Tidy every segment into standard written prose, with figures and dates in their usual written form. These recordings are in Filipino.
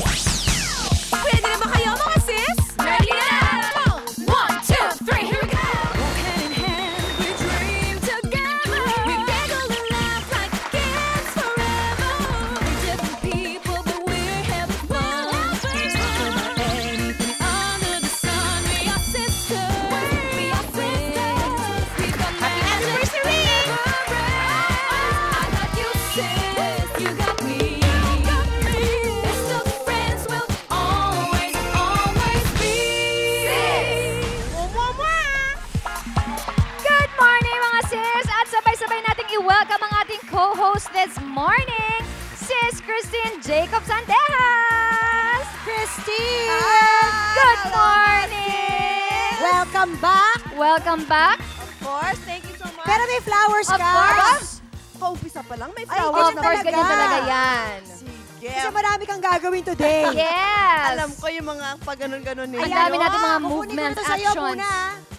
Pwede na ba kayo mga sis? Ready na! 1, 2, 3, here we go! Walk hand in hand, we dream together. We giggle and laugh like kids forever. We're different people, but we're having fun. Anything under the sun, we are sisters. We are sisters. We've got happy anniversary! I got you, sis. You got me. Best of friends will always, always be. Good morning mga sis! At sabay-sabay nating i-welcome ang ating co-host this morning, Sis Christine Jacob Sandejas! Christine! Good morning! Welcome back! Welcome back! Of course, thank you so much. Pero may flowers Of ka! course. Paumpisa pa lang, may Ay, flowers Of na course, talaga. ganyan talaga yan. Sige. Kasi marami kang gagawin today. Yes! Alam ko yung mga pag ganun-ganun Ang ninyo. dami natin mga Kukunin ko movement na to sa'yo actions. muna.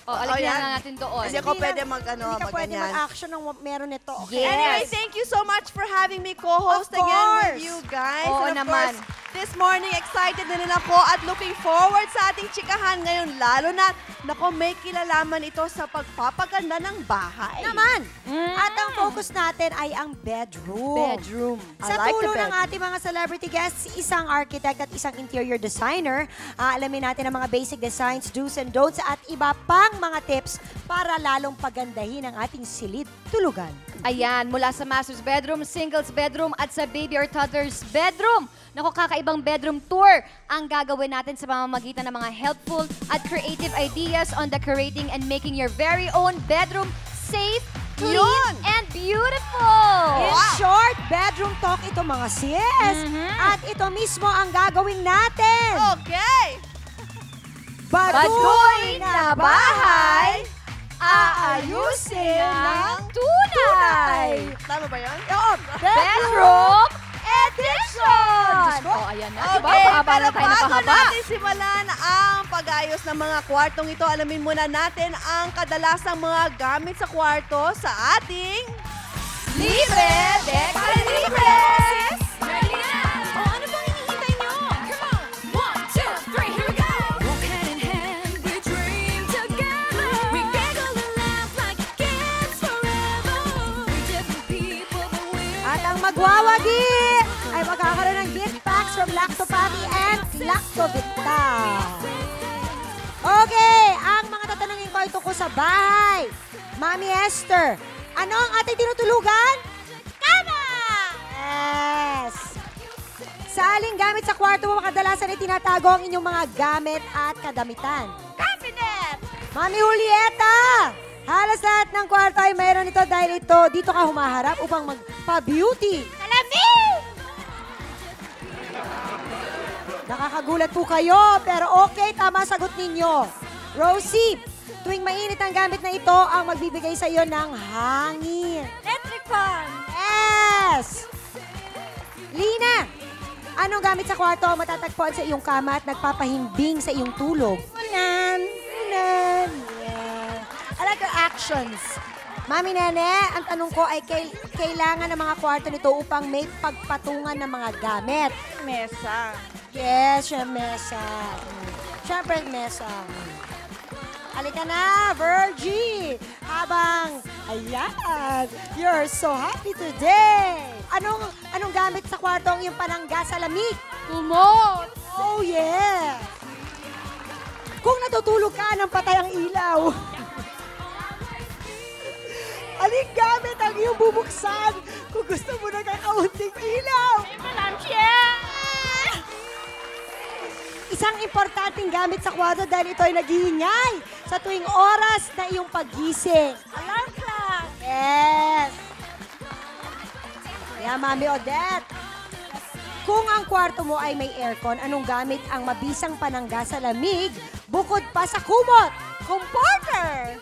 O, Oh, alagyan yan. na natin doon. Kasi ako pwede mag-ano, Hindi ka pwede mag-ganyan. mag-action ng meron nito. Okay? Yes. Anyway, thank you so much for having me co-host Of again course. with you guys. Oo And of naman. course, this morning, excited na rin ako at looking forward sa ating chikahan ngayon. Lalo na, nako, may kilalaman ito sa pagpapaganda ng bahay. Naman! Mm. At ang focus natin ay ang bedroom. Bedroom. Sa I like the tulong ng bedroom. ating mga celebrity guests, isang architect at isang interior designer, aalamin natin ang mga basic designs, do's and don'ts at iba pang mga tips para lalong pagandahin ang ating silid tulugan. Ayan, mula sa master's bedroom, singles bedroom, at sa baby or toddler's bedroom. Naku, kakaibang bedroom tour ang gagawin natin sa pamamagitan ng mga helpful at creative ideas on decorating and making your very own bedroom safe, clean, Yun! and beautiful. In short, bedroom talk ito mga sis. At ito mismo ang gagawin natin. Okay! Baduy na bahay, aayusin ng tunay. Tama ba yun? Oo, Bedroom Edition! Diyos ko. Oh, ayan na. Diba? Okay, Pahaba pero na tayo ng bago pahaba. natin simulan ang pag-ayos ng mga kwartong ito, alamin muna natin ang kadalasang mga gamit sa kwarto sa ating... Libre! Deka Libre! Ready na! O ano bang hinihintay nyo? Come on! 1, 2, 3, here we go! Walk hand in hand, we dream together. We giggle and laugh like kids forever. We're different people, but we're At ang magwawagi ay magkakaroon ng gift packs from Lacto Papi and Lacto Vita. Okay, ang mga tatanungin ko ay tungkol sa bahay. Mami Esther, ano ang ating tinutulugan? Kama! Yes! Sa aling gamit sa kwarto mo kadalasan ay tinatago ang inyong mga gamit at kadamitan? Cabinet! Mami Julieta, halos lahat ng kwarto ay mayroon ito dahil dito ka humaharap upang magpa-beauty. Salamin! Nakakagulat po kayo, pero okay, tama sagot ninyo. Rosie, tuwing mainit ang gamit na ito, ang magbibigay sa iyo ng hangin. Electric fan! Yes! Lina, anong gamit sa kwarto ang matatagpuan sa iyong kama at nagpapahimbing sa iyong tulog? Unan. Unan. Yeah. I like your actions. Mami Nene, ang tanong ko ay kailangan ng mga kwarto nito upang may pagpatungan ng mga gamit. Mesa. Yes, siya mesa. Siyempre, mesa. Halika na, Virgie! Habang, ayan, you're so happy today! Anong gamit sa kwarto ang iyong panangga sa lamig? Kumot! Oh, yeah! Kung natutulog ka ng patay ang ilaw, aling gamit ang iyong bubuksan kung gusto mo ng kakaunting ilaw? Isang importanteng gamit sa kwarto dahil ito ay nag-iingay sa tuwing oras na iyong paggising. Alarm clock! Yes! Kaya, Mami Odette, kung ang kwarto mo ay may aircon, anong gamit ang mabisang panangga sa lamig bukod pa sa kumot? Comforter!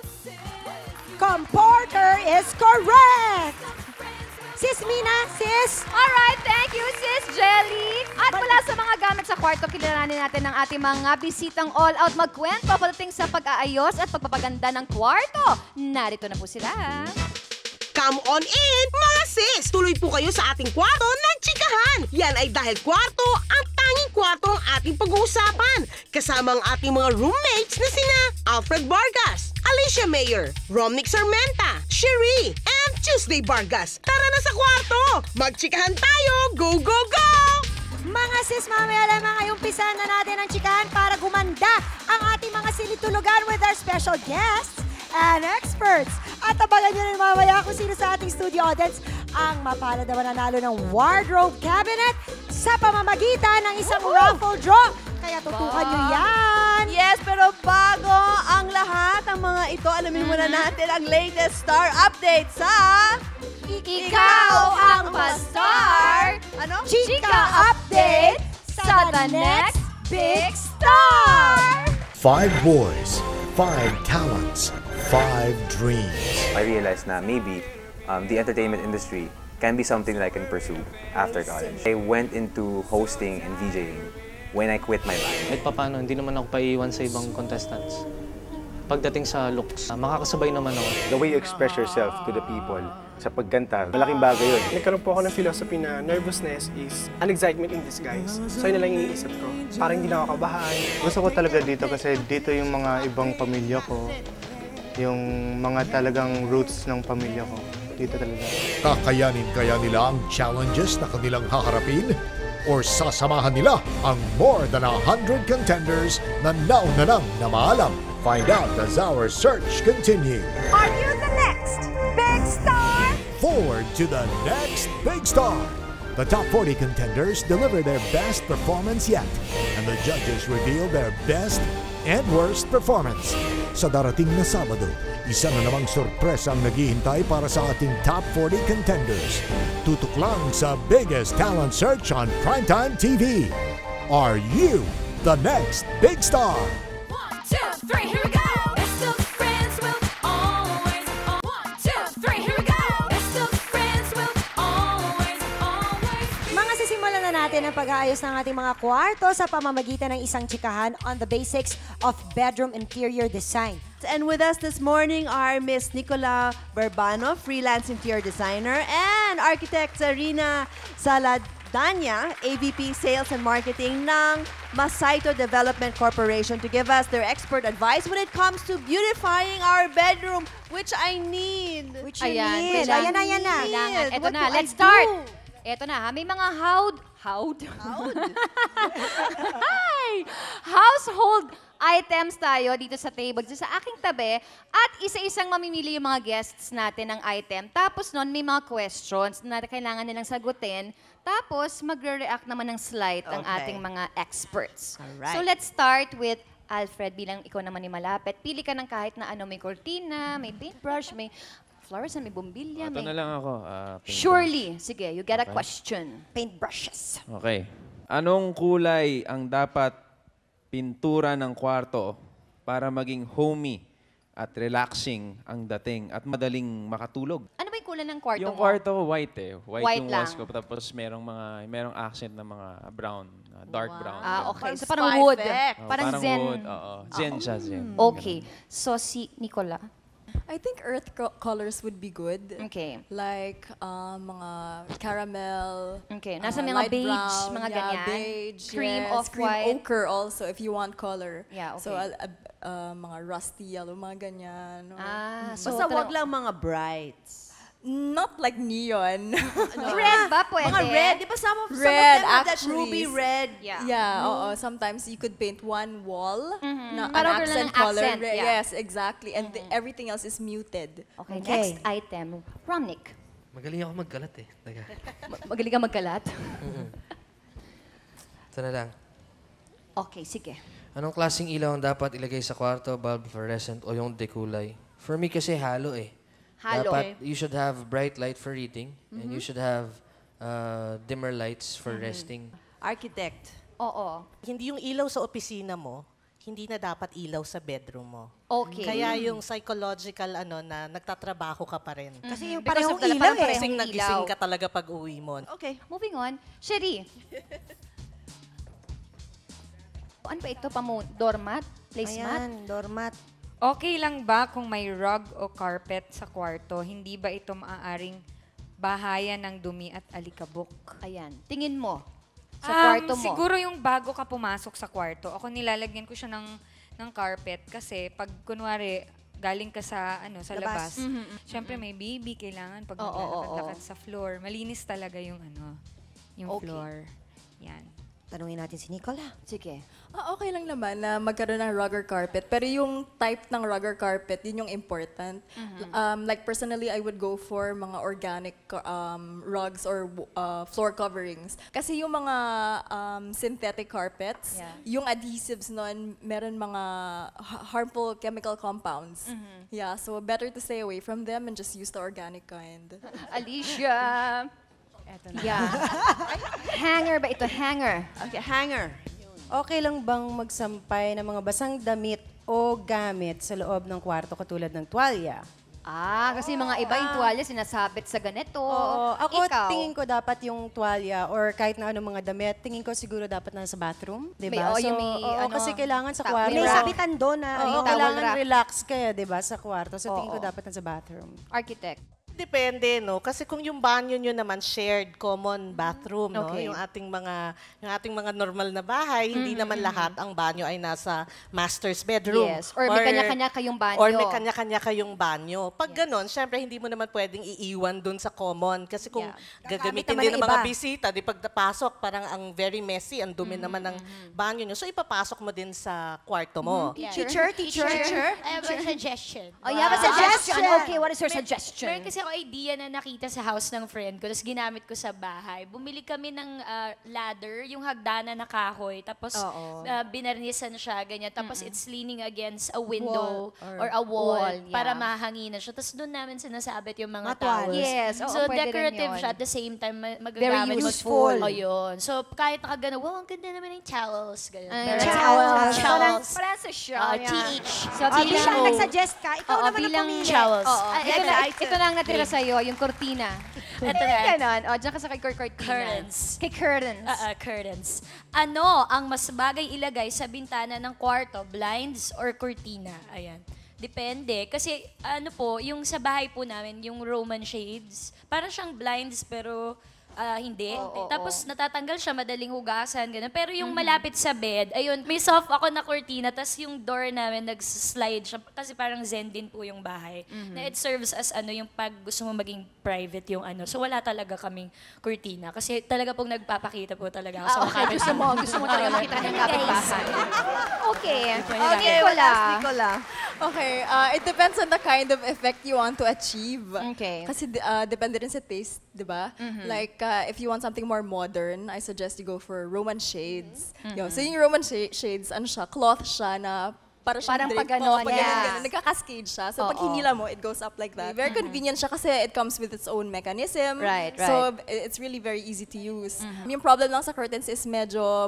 Comforter is correct! Sis Mina, sis! Alright, thank you, Sis Jelly! At mula sa mga gamit sa kwarto, kilalanin natin ang ating mga bisitang all-out magkwento pagdating sa pag-aayos at pagpapaganda ng kwarto. Narito na po sila. Come on in, mga sis! Tuloy po kayo sa ating kwarto ng chikahan. Yan ay dahil kwarto ang tanging kwarto ang ating pag-uusapan. Kasama ang ating mga roommates na sina Alfred Vargas, Alicia Mayer, Romnick Sarmenta, Cherie, and Tuesday Vargas. Tara na sa kwarto! Magchikahan tayo! Go, go, go! Mga sis, mamaya lamang ay umpisahan na natin ang chikahan para gumanda ang ating mga silid-tulugan with our special guests and experts. At abangan nyo rin mamaya kung sino sa ating studio audience ang mapalad na mananalo ng wardrobe cabinet sa pamamagitan ng isang raffle draw. Kaya tutukan nyo yan. Yes, pero bago ang lahat, ang mga ito, alamin muna natin ang latest star update sa... Ikaw ang pa-star! Ano? Chika Update sa The Next Big Star! 5 boys, 5 talents, 5 dreams. I realized na maybe the entertainment industry can be something that I can pursue after college. I went into hosting and VJing when I quit my band. Kahit paano, hindi naman ako paiiwan sa ibang contestants. Pagdating sa looks, makakasabay naman ako. The way you express yourself to the people sa pagkanta, malaking bagay yun. Nagkaroon po ako ng philosophy na nervousness is an excitement in disguise. So yun na lang iniisip ko. Parang hindi na ako kabahan. Gusto ko talaga dito kasi dito yung mga ibang pamilya ko, yung mga talagang roots ng pamilya ko. Dito talaga. Kakayanin kaya nila ang challenges na kanilang haharapin? Or sasamahan nila ang more than 100 contenders na nauna nang na maalam? Find out as our search continues. Are you the next big star? Forward to the next big star. The top 40 contenders deliver their best performance yet, and the judges reveal their best and worst performance. Sa darating na Sabado, isa na namang sorpresa ang naghihintay para sa ating top 40 contenders. Tutok lang sa biggest talent search on Primetime TV. Are you the next big star? 1, 2, 3, here we go. Best of friends will always. 1, 2, 3, here we go. Best of friends will always. Mga sisimulan na natin ang pag-aayos ng ating mga kwarto sa pamamagitan ng isang chikahan on the basics of bedroom interior design. And with us this morning are Miss Nicola Barbano, freelance interior designer, and architect Zarina Saladanya, AVP Sales and Marketing ng Masaito Development Corporation, to give us their expert advice when it comes to beautifying our bedroom, which I need. Which you Ayan, need. kailangan- Ayan na. Kailangan. Ito What na, do I let's start. do? Ito na, ha? May mga Hi! Household items tayo dito sa table, dito sa aking tabi. At isa-isang mamimili yung mga guests natin ng item. Tapos nun, may mga questions na kailangan nilang sagutin. Tapos, magre-react naman ng slide ang Okay. ating mga experts. Alright. So, let's start with Alfred, bilang ikaw naman ni malapit. Pili ka ng kahit na ano, may cortina, may paintbrush, may flowers, may bumbilya, Ito may... na lang ako. Surely. Sige, you get a question. Paintbrushes. Okay. Anong kulay ang dapat pintura ng kwarto para maging homey at relaxing ang dating at madaling makatulog? Ano ba yung kulay ng kwarto Yung mo? kwarto ko white eh. White White yung lang. walls ko. Tapos merong accent na mga brown, dark brown. Ah, ganun. okay. So Spy parang wood. effect. Oh, Parang zen. wood. Oo. Zen siya, zen. Okay. So si Nicola. I think earth colors would be good. Okay. Like mga caramel. Okay. Nasa mga light beige, brown, mga yeah, ganyan. beige, Cream, yes, off-white. cream ochre also if you want color. Yeah, So okay. mga rusty yellow, mga ganyan. or- Ah, so Basta wag talagang- lang mga brights. Not like neon. Red ba pwede? Mga red. Di ba some of Red, them have that actually. ruby red? Yeah. Yeah, oo. Sometimes you could paint one wall na an Parang ganun accent ang color. accent, yeah. Yes, exactly. And everything else is muted. Okay, Okay. next item. Romnick. Magaling ako magkalat eh. Teka. Magaling ka magkalat? Ito na lang. Okay, sige. Anong klaseng ilaw ang dapat ilagay sa kwarto? Bulb, fluorescent o yung dekulay? For me kasi halo eh. Halo. Dapat you should have bright light for reading and you should have dimmer lights for resting. Architect. Oo. Hindi yung ilaw sa opisina mo, hindi na dapat ilaw sa bedroom mo. Okay. Kaya yung psychological na nagtatrabaho ka pa rin. Kasi yung Because parehong of the- ilaw parang eh. Gising na ilaw. gising ka talaga pag uwi mo. Okay. Moving on. Sherry. Ano ba ito? Doormat? Placemat? Ayan, doormat. Okay lang ba kung may rug o carpet sa kwarto? Hindi ba ito maaaring bahayan ng dumi at alikabok? Ayan. Tingin mo. sa kwarto mo? Siguro yung bago ka pumasok sa kwarto, ako nilalagyan ko siya ng carpet kasi pag kunwari galing ka sa sa labas. Syempre may baby, kailangan pag naglalakad sa floor, malinis talaga yung yung floor. Yan. Tanungin natin si Nicola. Sige. Okay lang naman na magkaroon ng rugger carpet. Pero yung type ng rugger carpet, yun yung important. Like personally, I would go for mga organic rugs or floor coverings. Kasi yung mga synthetic carpets, yung adhesives nun, meron mga harmful chemical compounds. Yeah, so better to stay away from them and just use the organic kind. Alicia! Yeah. Hanger ba ito? Hanger. Okay, hanger. Okay lang bang magsampay ng mga basang damit o gamit sa loob ng kwarto katulad ng tuwalya? Kasi mga iba yung tuwalya sinasabit sa ganito. Oo. Ako, Ikaw? tingin ko dapat yung tuwalya or kahit na anong mga damit, tingin ko siguro dapat nasa bathroom. Diba? Kasi kailangan sa kwarto. May sabitan doon na. Oo, Kailangan relax kaya, diba, sa kwarto. So, tingin ko dapat nasa bathroom. Architect. Depende, no? Kasi kung yung banyo nyo naman shared common bathroom, no? Okay. Yung ating mga normal na bahay, hindi naman lahat ang banyo ay nasa master's bedroom. Yes, or may kanya-kanya kayong banyo. Or may kanya-kanya kayong banyo. Pag ganon, syempre hindi mo naman pwedeng iiwan dun sa common. Kasi kung gagamitin din ng mga bisita, di pagpasok, parang ang very messy, ang dumi naman ng banyo nyo. So ipapasok mo din sa kwarto mo. Teacher? I have a suggestion. Oh, you have a suggestion? Okay, what is your suggestion? Meron kasi ako idea na nakita sa house ng friend ko, tapos ginamit ko sa bahay. Bumili kami ng ladder, yung hagdanan na kahoy, tapos binarnisan siya, ganyan. Tapos it's leaning against a window or a wall para mahanginan siya. Tapos doon namin sinasabit yung mga towels. Yes, so pwede decorative rin yun. siya at the same time magagamit Very useful. O yun. So kahit nakagano, wow, ang ganda naman yung towels. Towels. Parang sa siya. TH. So, Alicia, nag-suggest ka. Ikaw naman ang pumili. Ito na ang natira sa'yo, yung cortina. Ito na. Ganon. Diyan ka sa kay cortina. Curtains. Kay curtains. Curtains. Ano ang mas bagay ilagay sa bintana ng kwarto? Blinds or cortina? Ayan. Depende. Kasi yung sa bahay po namin, yung Roman shades, para siyang blinds pero hindi. Tapos natatanggal siya, madaling hugasan, gano'n. Pero yung malapit sa bed, ayun, may soft ako na cortina, tapos yung door namin nag-slide siya, kasi parang zen din po yung bahay. Na it serves as yung pag gusto mo maging private yung So wala talaga kaming cortina. Kasi talaga pong nagpapakita po talaga ako sa Gusto mo talaga makita ng kapitbahay. Okay. Nicola. Okay, it depends on the kind of effect you want to achieve. Okay. Kasi depende rin sa taste, di ba? Like, if you want something more modern, I suggest you go for Roman shades. So yung Roman shades, cloth siya na parang pag gano'n, nagka-cascade siya. So pag hinila mo, it goes up like that. Very convenient siya kasi it comes with its own mechanism. Right. So it's really very easy to use. Yung problem lang sa curtains is medyo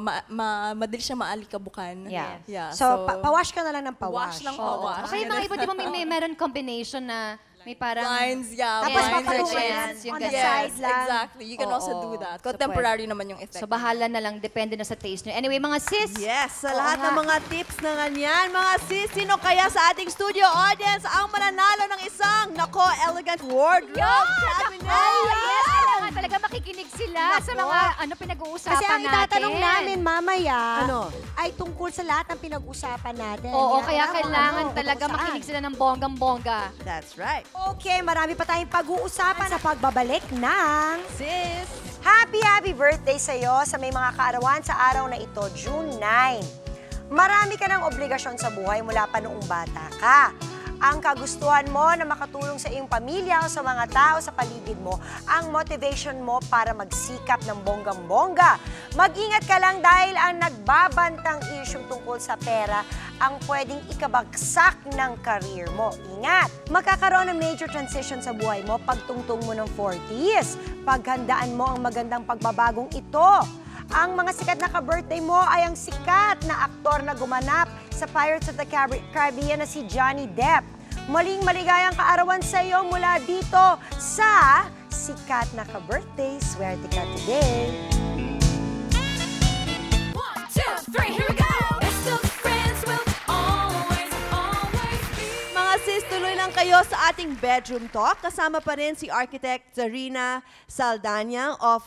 madali siya maalikabukan. Yeah. So, pawash ka na lang ng pawash. Wash ng pawash. Okay, mga iba, di ba may meron combination na may parang... Blinds, Tapos blinds, papalungan yung on the ganyan. side lang. Exactly. You can also do that. Contemporary naman yung effect. So, bahala na lang. Depende na sa taste nyo. Anyway, mga sis. Yes, sa lahat ng mga tips na ganyan, mga sis, sino kaya sa ating studio audience ang mananalo ng isang, elegant wardrobe cabinet? Yes, kailangan talaga makikinig sila sa mga pinag-uusapan Kasi ang itatanong namin mamaya Ano? ay tungkol sa lahat ng pinag-usapan natin. Oo, Yan, kaya alam mo, kailangan kung talaga saan. makinig sila ng bonggang-bongga. That's right. Okay, marami pa tayong pag-uusapan sa pagbabalik ng Sis, Happy birthday sa'yo sa may mga kaarawan sa araw na ito, June 9. Marami ka ng obligasyon sa buhay mula pa noong bata ka. Ang kagustuhan mo na makatulong sa iyong pamilya o sa mga tao sa paligid mo, ang motivation mo para magsikap ng bonggang-bongga. Mag-ingat ka lang dahil ang nagbabantang issue tungkol sa pera ang pwedeng ikabagsak ng career mo. Ingat! Magkakaroon ng major transition sa buhay mo pagtungtong mo ng 40s. Paghandaan mo ang magandang pagbabagong ito. Ang mga sikat na ka-birthday mo ay ang sikat na aktor na gumanap sa Pirates of the Caribbean na si Johnny Depp. Maling maligayang kaarawan sa iyo mula dito sa Sikat na Ka-Birthday. Swerte ka today! 1, 2, 3, here we go! Best of friends will always be. mga sis, tuloy lang kayo kayo sa ating bedroom talk. Kasama pa rin si Architect Zarina Saldana of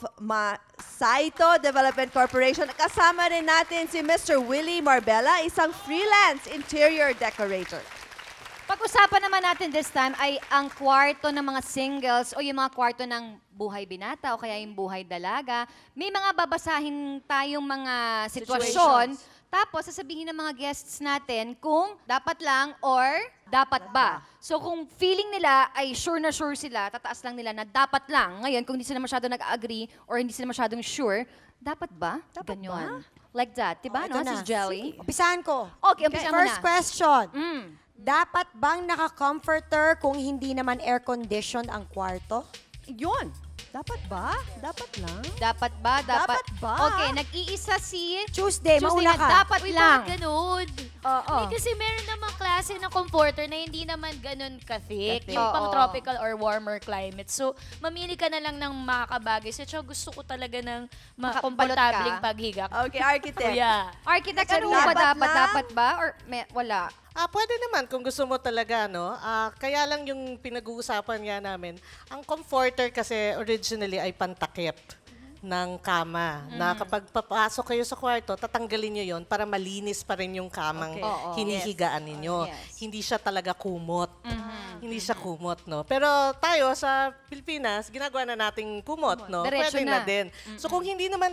Saito Development Corporation. Kasama rin natin si Mr. Willie Marbella, isang freelance interior decorator. Pag-usapan naman natin this time ay ang kwarto ng mga singles o yung mga kwarto ng buhay binata o kaya yung buhay dalaga. May mga babasahin tayong mga sitwasyon. Tapos, sasabihin ng mga guests natin kung dapat lang or dapat ba. So, kung feeling nila ay sure na sure sila, tataas lang nila na dapat lang. Ngayon, kung hindi sila masyado nag-agree or hindi sila masyadong sure, dapat ba? Dapat Ganyan. ba? Like that. Diba, no? Ito na. Sis Jelly? Sige. Umpisahan ko. Okay, umpisahan mo First na. question. Dapat bang naka-comforter kung hindi naman air-conditioned ang kwarto? Yun. Dapat ba? Dapat lang? Dapat ba? Dapat ba? Okay, nag-iisa si Tuesday, mauna na ka. dapat Uy, lang. bakit ganun? Oo. Kasi meron namang klase ng comforter na hindi naman ganun ka-thick. Ka-thick. Yung pang Oo. tropical or warmer climate. So, mamili ka na lang ng makakabagay. So, gusto ko talaga ng komportabling ka. paghiga. Okay, Architect. Kuya. Architect, ano Dapat ba dapat? lang? Dapat ba? Or wala? Pwede naman kung gusto mo talaga, no? Kaya lang yung pinag-uusapan nga namin, ang comforter kasi originally ay pantakip ng kama. Na kapag papasok kayo sa kwarto, tatanggalin nyo yon para malinis pa rin yung kamang Okay. Oo. hinihigaan ninyo. Yes. Hindi siya talaga kumot. Hindi siya kumot, no? Pero tayo sa Pilipinas, ginagawa na nating kumot, no? Diretso Pwede na. na din. So kung hindi naman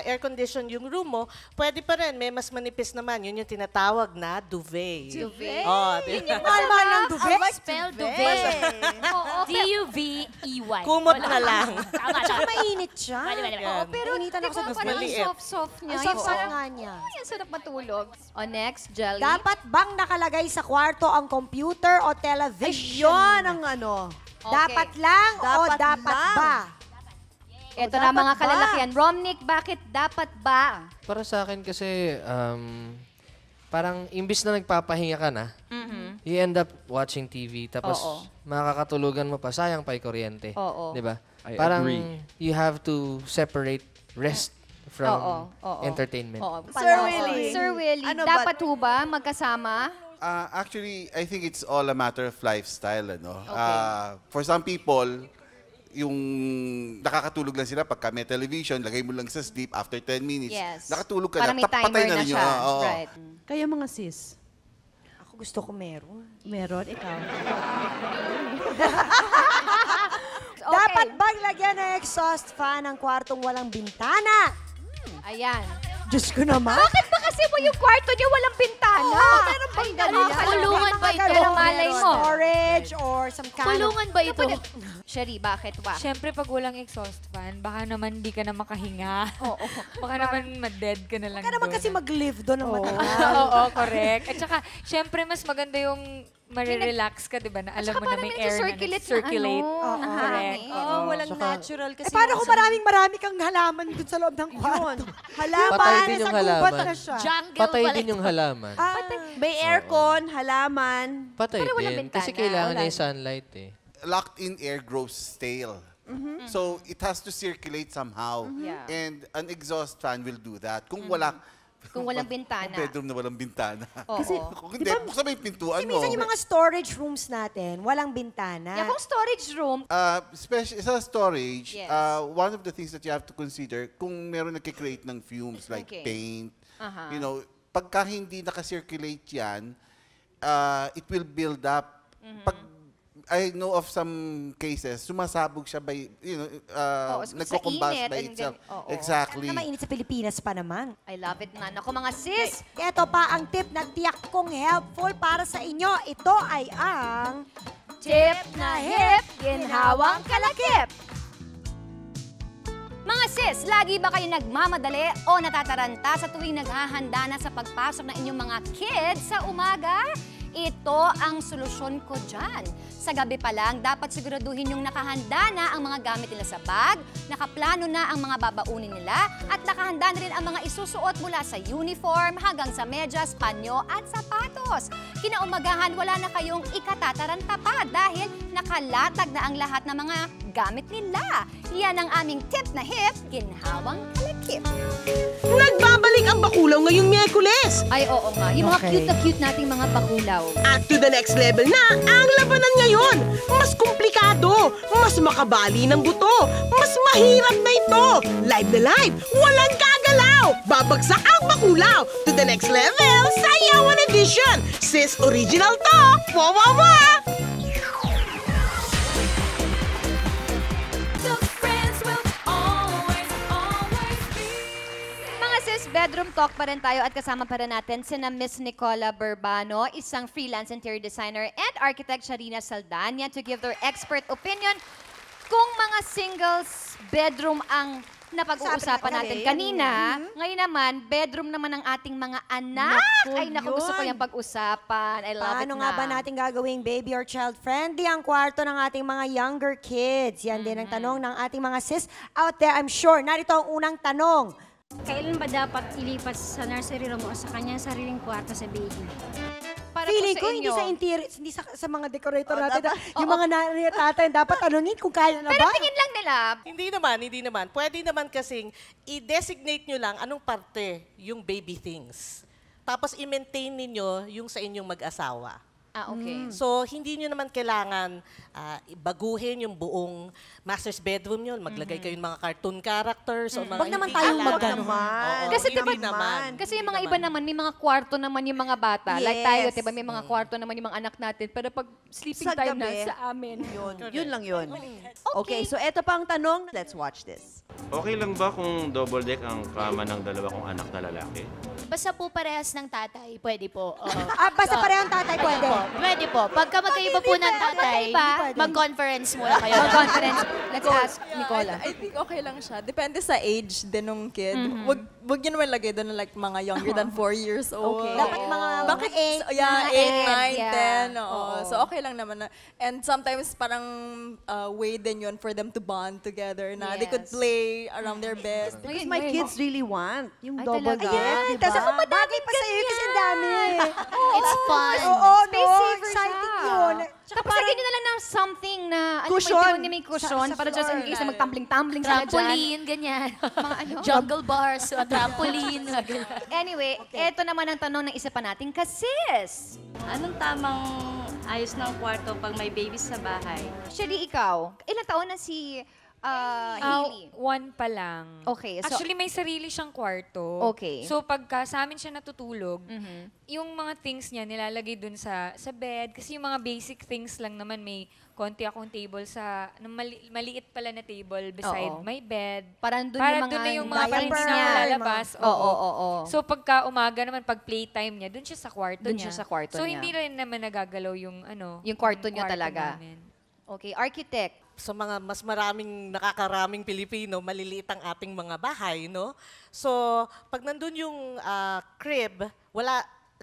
air-condition yung room mo, pwede pa rin. May mas manipis naman. Yun yung tinatawag na duvet. Duvet? Oh, di ba? Mahal-mahal ng duvet? Spell duvet. D-U-V-E-Y. Kumot na lang. Tama, Tsaka tama. mainit siya. Bali, bali, bali. Oo, pero Initan ako sa diba, duvet. parang Maliit. soft-soft niya. Ang Yung soft parang- nga niya. Ay, ang sarap matulog. O, next, Jelly. Dapat bang nakalagay sa kwarto ang computer o television? Ayun ang ano. Okay. Dapat lang o Dapat dapat lang. ba? Ito O, na dapat mga ba? kalalakihan. Romnick, bakit dapat ba? Para sa akin kasi, parang imbis na nagpapahinga ka na, you end up watching TV, tapos Oo. makakatulugan mo pa, sayang pa yung kuryente. Oo. Di ba? I Parang agree. you have to separate rest from Oo. entertainment. Oo. Sir Oo. Willie. Sir Willie, Ano ba- dapat ho ba magkasama? Actually, I think it's all a matter of lifestyle. Ano? Okay. For some people, yung nakakatulog lang sila pagka may television, lagay mo lang sa sleep, after 10 minutes, Yes. nakatulog ka Parang na, may timer patay na na rin siya. yun. Oo. Right. Kayo mga sis. Ako gusto ko meron. Meron, ikaw. Dapat bang lagyan ng exhaust fan ang kwartong walang bintana? Ayan. Diyos ko naman. Bakit ba kasi mo yung kwarto niya walang bintana? Oo, meron bang Kulungan ba ito? Pero malay mo. Storage or some kind Kulungan ba ito? Sherry, bakit ba? Siyempre, pag walang exhaust fan, baka naman di ka na makahinga. Oo. Baka naman ma-dead ka na lang Baka naman doon. kasi mag-live doon ang matagal. Oo, correct. At saka, siyempre, mas maganda yung marirelax ka, di ba? Na alam mo na may air na circulate. Correct. Oo, walang Saka- natural kasi. paano kung marami kang halaman doon sa loob ng kwarto? Halaman. Patay din yung Nasa gubat halaman. na siya. Jungle Patay pala din ito. yung halaman. May aircon, halaman. Patay Pero walang din. bintana. Kasi kailangan Wala. niya yung sunlight eh. Locked-in air grows stale. So, it has to circulate somehow. Yeah. And an exhaust fan will do that. Kung wala... Kung walang bintana. Kung bedroom na walang bintana. Oo. Kasi, kung hindi, buksan mo yung pintuan mo. Minsan yung mga storage rooms natin, walang bintana. Yeah, kung storage room, Especially sa storage, Yes. one of the things that you have to consider, kung meron nagkikreate ng fumes like Okay. paint, Aha. you know, pagka hindi nakasirculate yan, it will build up. Pag, I know of some cases, sumasabog siya by, you know, Oo, sa nagko-combust init by and itself. oo. Exactly. Na mainit sa Pilipinas pa naman. I love it man. Ako mga sis, Ito pa ang tip na tiyak kong helpful para sa inyo. Ito ay ang tip na hip, ginhawang kalakip. Mga sis, lagi ba kayo nagmamadali o natataranta sa tuwing naghahanda na sa pagpasok ng inyong mga kids sa umaga? Ito ang solusyon ko dyan. Sa gabi pa lang, dapat siguraduhin yung nakahanda na ang mga gamit nila sa bag, nakaplano na ang mga babaunin nila, at nakahanda na rin ang mga isusuot mula sa uniform hanggang sa medyas, panyo at sapatos. Kinaumagahan, wala na kayong ikatataranta pa dahil nakalatag na ang lahat ng mga gamit nila. Yan ang aming tip na hip, ginhawang kalakip. Nagbabalik ang Bakulaw bakulaw ngayong Miyerkules. Ay, oo nga. Yung mga cute na cute nating mga bakulaw. At to the next level na ang labanan ngayon. Mas komplikado, mas makabali ng buto, mas mahirap na ito. Live na live, walang gagalaw. Babagsak ang bakulaw. To the next level, Sayawan Edition. Sis original to. Wawawa! Bedroom talk pa rin tayo at kasama pa rin natin sina Miss Nicola Burbano, isang freelance interior designer, and architect Sharina Saldana to give their expert opinion kung mga singles bedroom ang napag-uusapan natin kanina. Ngayon naman, bedroom naman ng ating mga anak. Ay, naku, gusto ko yung pag-usapan. I love it Paano na. nga ba natin gagawing baby or child-friendly ang kwarto ng ating mga younger kids? Yan din ang tanong ng ating mga sis out there, I'm sure. Narito ang unang tanong. Kailan ba dapat ilipat sa nursery room o sa kanyang sariling kwarto sa baby? Para Feeling po sa ko, hindi inyo. sa interior, hindi sa mga decorator natin. Yung mga nanay dapat tanungin kung kaya na ba? Pero tingin lang nila. Hindi naman. Pwede naman kasing i-designate nyo lang anong parte yung baby things. Tapos i-maintain ninyo yung sa inyong mag-asawa. Ah, okay. So, hindi nyo naman kailangan baguhin yung buong master's bedroom nyo. Maglagay kayo ng mga cartoon characters o mga Wag naman hindi tayong kailangan. mag-ganon. Oo, Kasi hindi diba, naman. kasi yung mga iba naman, may mga kwarto naman yung mga bata. Like tayo, Yes. diba, may mga kwarto naman yung mga anak natin. Pero pag sleeping Sa time na gabi, sa amin. Yun lang yun. Okay, so eto pa ang tanong. Let's watch this. Okay lang ba kung double deck ang kama ng dalawa kong anak na lalaki? Basta po parehas ng tatay, pwede po. Basta parehong tatay, pwede. Pwede po. Pagka magkaiba po ng tatay, mag-conference muna kayo. Mag-conference. Let's ask Nicola. I think okay lang siya. Depende sa age din ng kid. Wag nyo naman lagay doon like mga younger than 4 years old. Okay. Dapat mga Bakit 8. Yeah, 8, 9, yeah. 10. Oo. So okay lang naman. And sometimes parang way din yun for them to bond together na they could Yes. play around their bed. Because my kids really want yung Ay, double talaga? deck, Ayan, diba? tapos ako bagay pa sa'yo kasi ang dami. It's fun. Oo, Space no, saver exciting siya. yun. Tapos lagyan nyo na lang ng something na, ano Cushion. mo, may cushion, Sa para just in floor. case na magtumbling-tumbling sila dyan. Trampoline, ganyan. Mga ano? Jungle bars, trampoline. Anyway, eto naman ang tanong ng isa pa nating kasis. Anong tamang ayos ng kwarto pag may babies sa bahay? Shadi, ikaw, ilang taon na si Hailey? 1 pa lang. Okay, so- Actually, may sarili siyang kwarto. Okay. So, pagka sa amin siya natutulog, yung mga things niya nilalagay dun sa bed. Kasi yung mga basic things lang naman, may konti akong table sa, maliit pala na table beside Oo. my bed. Parang dun Para yung mga dun na yung mga diaper, things niya lalabas. Oo. So, pagka umaga naman, pag playtime niya, dun siya sa kwarto Dun niya. siya sa kwarto so, niya. hindi rin naman nagagalaw yung ano. Yung kwarto niyo talaga. namin. Okay, architect. Sa mga mas nakakaraming Pilipino, maliliit ang ating mga bahay, no? So, pag nandun yung crib,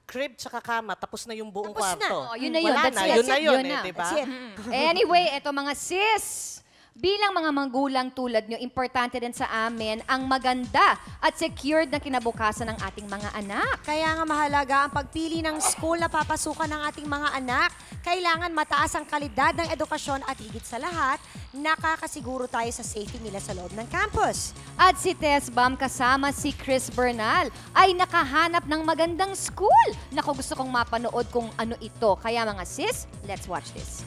crib tsaka kama, tapos na yung buong Tapos na. kwarto. Oh, yun na yun. Wala That's na, it. yun na yun, Yun na. diba? That's it. Anyway, eto mga sis. Bilang mga magulang tulad nyo, importante din sa amin ang maganda at secured na kinabukasan ng ating mga anak. Kaya nga mahalaga ang pagpili ng school na papasukan ng ating mga anak. Kailangan mataas ang kalidad ng edukasyon at higit sa lahat, nakakasiguro tayo sa safety nila sa loob ng campus. At si Tess Bam kasama si Chris Bernal ay nakahanap ng magandang school. Naku, gusto kong mapanood kung ano ito. Kaya mga sis, let's watch this.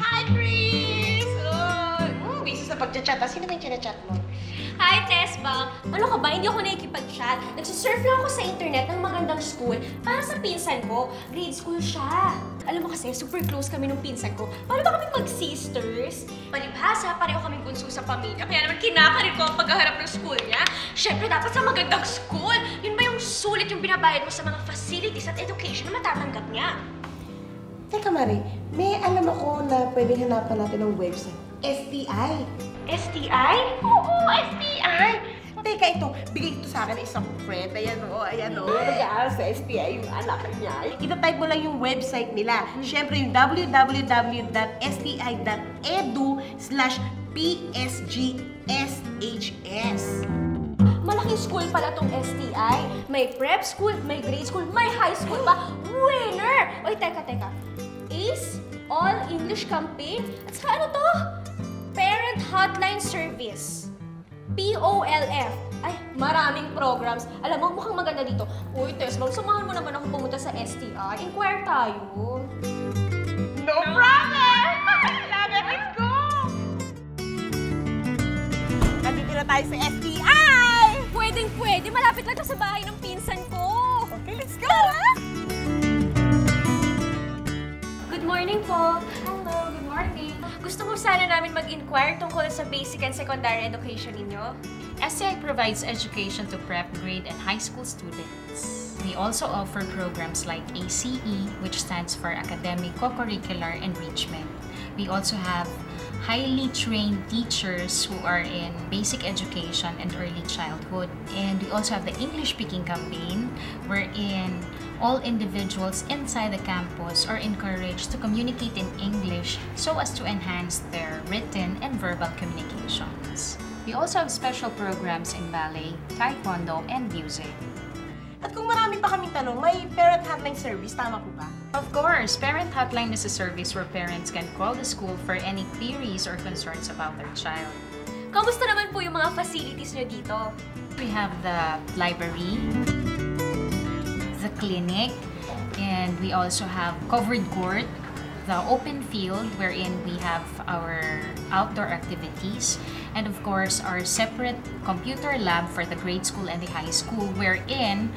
Hi, Chris! Busy sa pagchat-chat. Sino ba yung chat mo? Hi, Tess Bang. Ano ka ba? Hindi ako nakikipag-chat. Nagsisurf lang ako sa internet ng magandang school para sa pinsan ko. Grade school siya. Alam mo kasi, super close kami nung pinsan ko. Paano ba kami mag-sisters? Palibhasa, pareho kaming bunso sa pamilya. Kaya naman kinakarit ko ang paghaharap ng school niya. Siyempre, dapat sa magandang school. Yun ba yung sulit yung binabayad mo sa mga facilities at education na matatanggap niya? Teka, Mari, may alam ako na pwedeng hanapan natin ng website. STI. STI? Oo, STI! Teka, ito, bigay ito sa akin ng isang friend. Ayan o. Nag-aaral sa STI yung anak niya. Itatype mo lang yung website nila. Siyempre, yung www.sti.edu/psgshs. Malaking school pala tong STI. May prep school, may grade school, may high school pa. Winner! Oy, teka. ACE, All English Campaign, at saka ano to? Parent Hotline Service. POLF. Ay, maraming programs. Alam mo, mukhang maganda dito. Uy, Tess, samahan mo naman ako pumunta sa STI. Inquire tayo. No problem! Love it, let's go! Nandito na tayo sa STI! Pwedeng-pwede. Malapit lang to sa bahay ng pinsan ko. Okay, let's go! Good morning po. Hello, good morning. Gusto mo sana namin mag-inquire tungkol sa basic and secondary education ninyo? STI provides education to prep, grade, and high school students. We also offer programs like ACE, which stands for Academic Co-Curricular Enrichment. We also have highly trained teachers who are in basic education and early childhood. And we also have the English Speaking Campaign, wherein all individuals inside the campus are encouraged to communicate in English so as to enhance their written and verbal communications. We also have special programs in ballet, taekwondo, and music. At kung marami pa kaming tanong, may parent hotline service, tama po ba? Of course, Parent Hotline is a service where parents can call the school for any queries or concerns about their child. Kamusta naman po yung mga facilities nyo dito? We have the library, the clinic, and we also have covered court, the open field wherein we have our outdoor activities, and of course our separate computer lab for the grade school and the high school wherein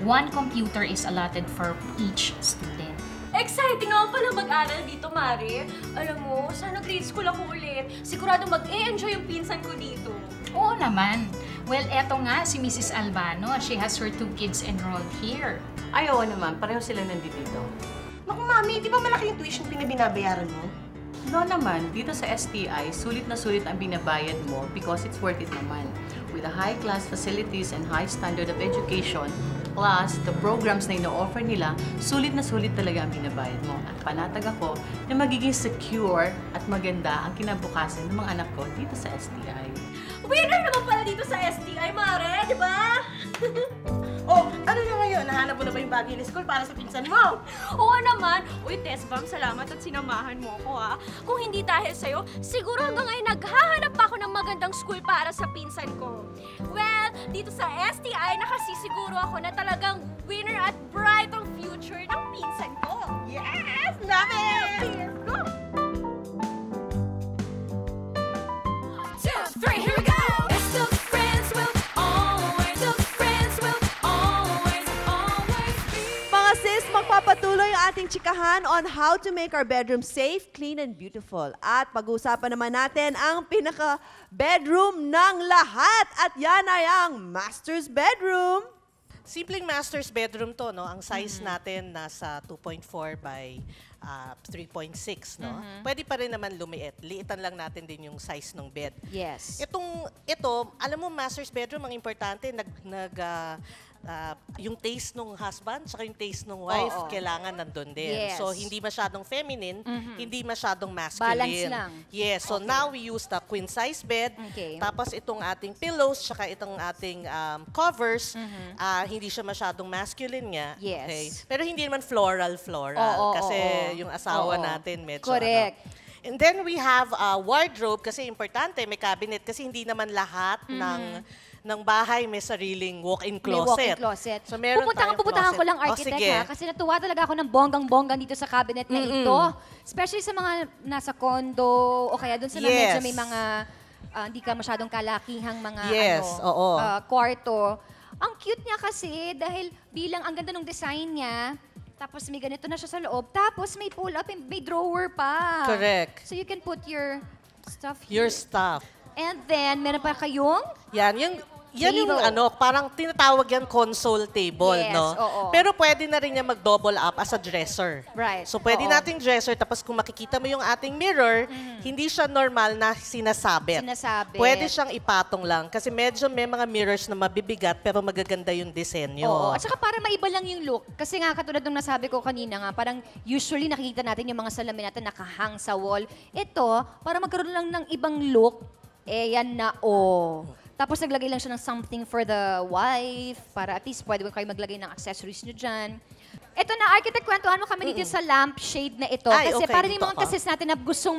one computer is allotted for each student. Exciting naman pala mag-aral dito, Mari. Alam mo, sana grade school ako ulit. Sigurado mag-e-enjoy yung pinsan ko dito. Oo naman. Well, eto nga si Mrs. Albano. She has her 2 kids enrolled here. Ay, oo naman. Pareho sila nandito dito. Naku, Mami, di ba malaki yung tuition pinabinabayaran mo? No naman, dito sa STI, sulit na sulit ang binabayad mo because it's worth it naman. With the high-class facilities and high standard of education, plus the programs na ino-offer nila, sulit na sulit talaga ang binabayad mo. At panatag ako na magiging secure at maganda ang kinabukasan ng mga anak ko dito sa STI. Winner naman pala dito sa STI, Mare, di ba? Oh, ano na ngayon? Nahanap mo na ba yung bagay na school para sa pinsan mo? Oo naman. Uy, Tess Bam, salamat at sinamahan mo ko, ha. Kung hindi dahil sa'yo, siguro hanggang ngayon naghahanap pa ako ng magandang school para sa pinsan ko. Well, dito sa STI, nakasisiguro ako na talagang winner at bright ang future ng pinsan ko. Yes! Love it! Let's go! 2, 3, here we go! Best of friends will always, of friends will always be. Mga sis, magpapatuloy ang ating chikahan on how to make our bedroom safe, clean, and beautiful. At pag-uusapan naman natin ang pinaka-bedroom ng lahat. At yan ay ang master's bedroom. Simpleng master's bedroom to, no? Ang size natin nasa 2.4 by 3.6, no? Pwede pa rin naman lumiit. Liitan lang natin din yung size ng bed. Yes. Ito, alam mo, master's bedroom, ang importante, yung taste ng husband tsaka yung taste ng wife, kailangan nandun din. Yes. So, hindi masyadong feminine, hindi masyadong masculine. Balance lang. Yes. So, now we use the queen size bed. Okay. Tapos, itong ating pillows tsaka itong ating covers, hindi siya masyadong masculine nga. Yes. Okay? Pero hindi naman floral. Kasi yung asawa natin medyo correct. And then we have a wardrobe kasi importante, may cabinet kasi hindi naman lahat ng bahay may sariling walk-in closet. May walk-in closet. So meron Pupuntahan ko lang, Oh, architect, sige. ha? Kasi natuwa talaga ako ng bonggang-bonggang dito sa cabinet na ito. Especially sa mga nasa condo o kaya doon sa medyo may mga hindi ka masyadong kalakihang mga kwarto. Ang cute niya kasi dahil bilang ang ganda ng design niya, tapos may ganito na siya sa loob, tapos may pull-up, may drawer pa. Correct. So you can put your stuff here. Your stuff. And then, meron pa kayong Yan yung parang tinatawag yan console table, Yes, no? oo. Pero pwede na rin niya mag-double up as a dresser. Right. So pwede nating dresser, tapos kung makikita mo yung ating mirror, hindi siya normal na sinasabit. Pwede siyang ipatong lang. Kasi medyo may mga mirrors na mabibigat, pero magaganda yung disenyo. Oo. At saka para maiba lang yung look. Kasi nga, katulad ng nasabi ko kanina nga, parang usually nakikita natin yung mga salamin natin nakahang sa wall. Ito, para magkaroon lang ng ibang look, yan na, Tapos naglagay lang siya ng something for the wife, para at least pwede kayo maglagay ng accessories nyo dyan. Ito na, architect, kwentuhan mo kami dito sa lampshade na ito. Kasi para yung mga kasis natin na gustong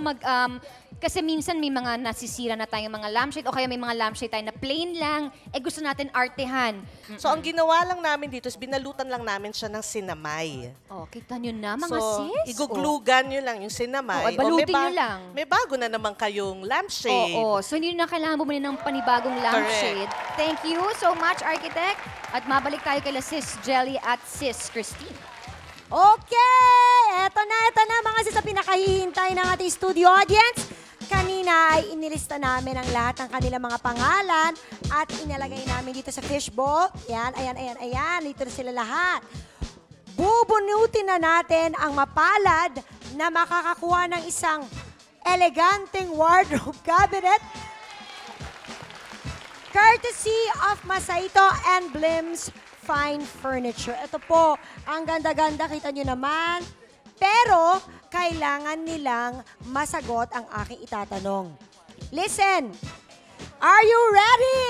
Kasi minsan may mga nasisira na tayong mga lampshade o kaya may mga lampshade tayo na plain lang, gusto natin artehan. So, ang ginawa lang namin dito is binalutan lang namin siya ng sinamay. Oh, kita nyo na, mga So, sis. iguglugan nyo lang yung sinamay. Oo, balutin nyo lang. May bago na naman kayong lampshade. Oo, so hindi na kailangan bumili ng panibagong lampshade. Thank you so much, Architect. At mabalik tayo kay Sis Jelly at Sis Christine. Okay! Eto na mga sis na pinakahihintay ng ating studio audience. Kanina ay inilista namin ang lahat ng kanilang mga pangalan at inalagay namin dito sa fishbowl. Ayan. Dito na sila lahat. Bubunutin na natin ang mapalad na makakakuha ng isang eleganteng wardrobe cabinet courtesy of Masaito and Blim's Fine Furniture. Ito po, ang ganda-ganda, kita nyo naman. Pero, kailangan nilang masagot ang aking itatanong. Listen, are you ready?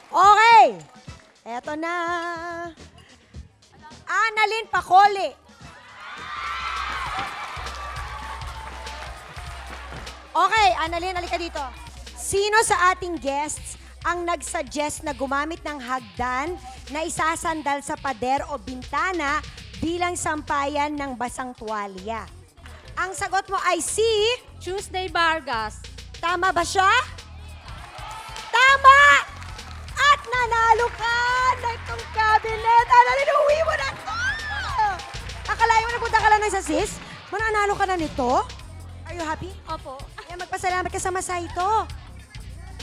Okay, eto na. Annalyn Pacoli. Okay, Annalyn, halika dito. Sino sa ating guests ang nagsuggest na gumamit ng hagdan na isasandal sa pader o bintana bilang sampayan ng basang tuwalya? Ang sagot mo ay si Tuesday Vargas. Tama ba siya? Tama! At nanalo ka na itong cabinet. Annalyn, uwi mo na ito! Akalain mo nagpunta ka lang ng isa, sis? Mananalo ka na nito? Are you happy? Opo. Ay, magpasalamat ka sa Masaito.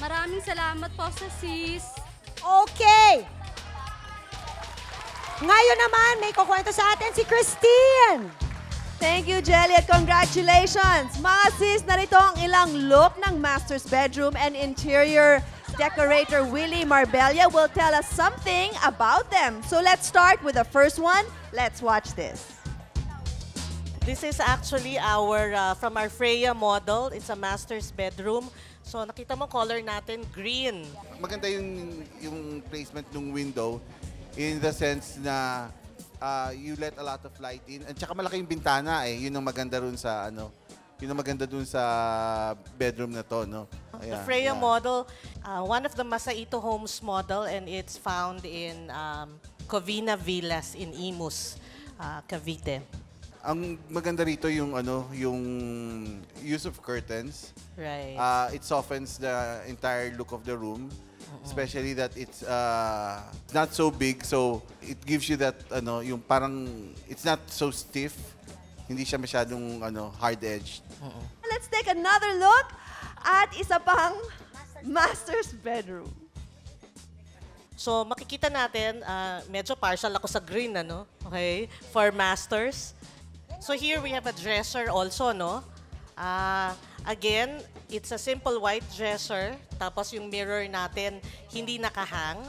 Maraming salamat po sa sis. Okay. Ngayon naman, may kukwento sa atin si Christine. Thank you, Jelly, at congratulations! Mga sis, narito ang ilang look ng master's bedroom, and interior decorator Willie Marbella will tell us something about them. So let's start with the first one. Let's watch this. This is actually from our Freya model. It's a master's bedroom. So nakita mo color natin, green. Maganda yung placement ng window in the sense na you let a lot of light in. At saka malaki yung bintana eh. Yun ang maganda dun sa bedroom na to, no? The Freya model, one of the Masaito Homes model, and it's found in Covina Villas in Imus, Cavite. Ang maganda rito yung use of curtains. Right. It softens the entire look of the room, especially that it's not so big, so it gives you that yung parang it's not so stiff. Hindi siya masyadong hard-edged. Let's take another look at isa pang master's bedroom. So makikita natin, medyo partial ako sa green, okay, for masters. So here we have a dresser also, no? Again, it's a simple white dresser. Tapos yung mirror natin, hindi nakahang.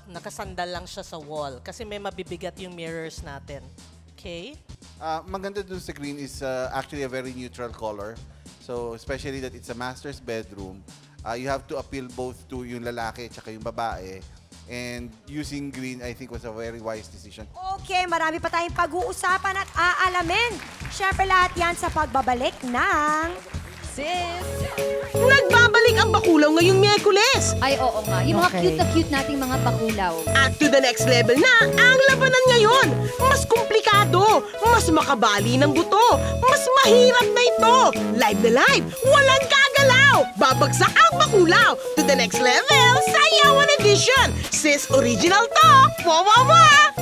Nakasandal lang siya sa wall. Kasi may mabibigat yung mirrors natin. Okay? Maganda dun sa green is actually a very neutral color. So especially that it's a master's bedroom, you have to appeal both to yung lalaki at yung babae. And using green, I think, was a very wise decision. Okay, marami pa tayong pag-uusapan at aalamin. Siyempre lahat yan sa pagbabalik ng Sis. Nagbabalik ang bakulaw ngayong Miyerkules. Ay, oo nga. Yung mga cute na cute nating mga bakulaw. At to the next level na ang labanan ngayon. Mas komplikado, mas makabali ng buto, mas mahirap na ito. Live na live, walang gagalaw. Babagsak ang bakulaw. To the next level, Sayawan Edition. Sis Original to. Wawawa!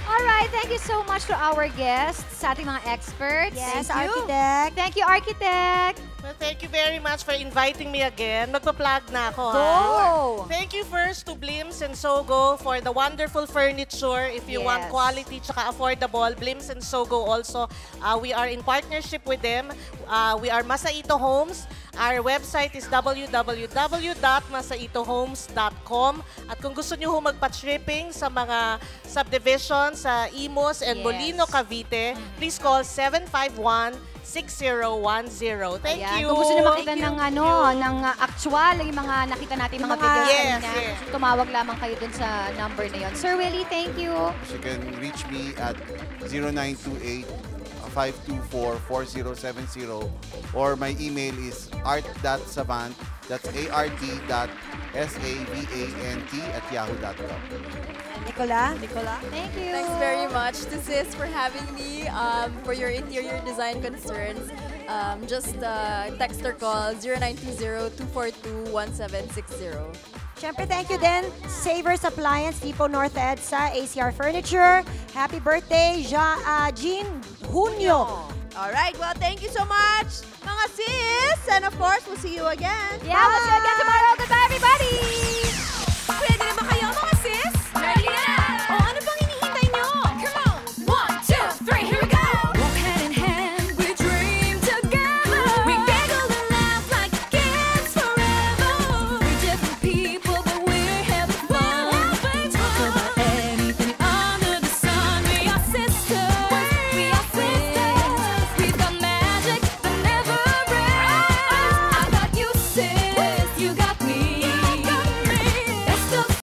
Alright, thank you so much to our guests, sa ating mga experts. Yes, Thank you. Architect. Thank you, Architect. Well, thank you very much for inviting me again. Magpa-plug na ako, Go! ha? Thank you first to Blims and Sogo for the wonderful furniture. If you want Yes. quality tsaka affordable, Blims and Sogo also. We are in partnership with them. We are Masaito Homes. Our website is www.masaitohomes.com. At kung gusto nyo magpa-tripping sa mga subdivisions sa Imus and Molino, Cavite, please call 751-6010. Thank you. Kung gusto nyo makita ng actual, yung mga nakita natin mga videos kanina, tumawag lamang kayo dun sa number na yun. Sir Willie, thank you. You can reach me at 0928-524-4070 or my email is art.savant, that's art.savant@yahoo.com. Nicola? Thank you. Thanks very much to Sis for having me for your interior design concerns. Just text or call 0920-242-1760. Siyempre, thank you din, Savers Appliance, Depot North EDSA, ACR Furniture. Happy birthday, Jean Junio. All right, well, thank you so much, mga sis. And of course, we'll see you again. Yeah, we'll see you again tomorrow. Goodbye, everybody!